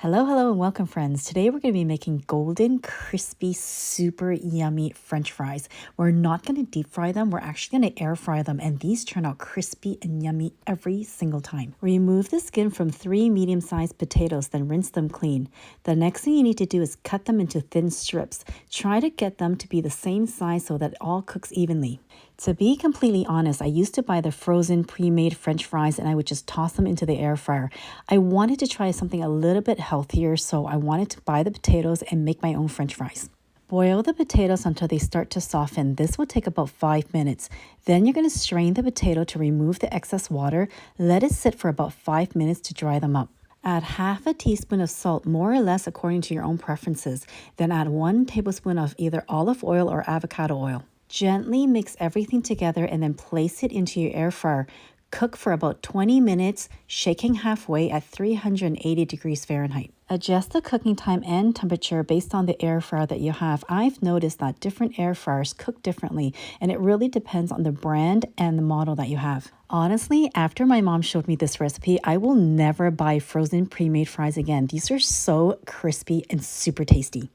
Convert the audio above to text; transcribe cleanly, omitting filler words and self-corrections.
Hello, and welcome, friends. Today we're going to be making golden, crispy, super yummy French fries. We're not going to deep fry them. We're actually going to air fry them, and these turn out crispy and yummy every single time. Remove the skin from 3 medium-sized potatoes, then rinse them clean. The next thing you need to do is cut them into thin strips. Try to get them to be the same size so that it all cooks evenly. To be completely honest, I used to buy the frozen pre-made French fries and I would just toss them into the air fryer. I wanted to try something a little bit healthier, so I wanted to buy the potatoes and make my own French fries. Boil the potatoes until they start to soften. This will take about 5 minutes. Then you're going to strain the potato to remove the excess water. Let it sit for about 5 minutes to dry them up. Add half a teaspoon of salt, more or less according to your own preferences. Then add 1 tablespoon of either olive oil or avocado oil. Gently mix everything together and then place it into your air fryer. Cook for about 20 minutes, shaking halfway at 380 degrees Fahrenheit. Adjust the cooking time and temperature based on the air fryer that you have. I've noticed that different air fryers cook differently, and it really depends on the brand and the model that you have. Honestly, after my mom showed me this recipe, I will never buy frozen pre-made fries again. These are so crispy and super tasty.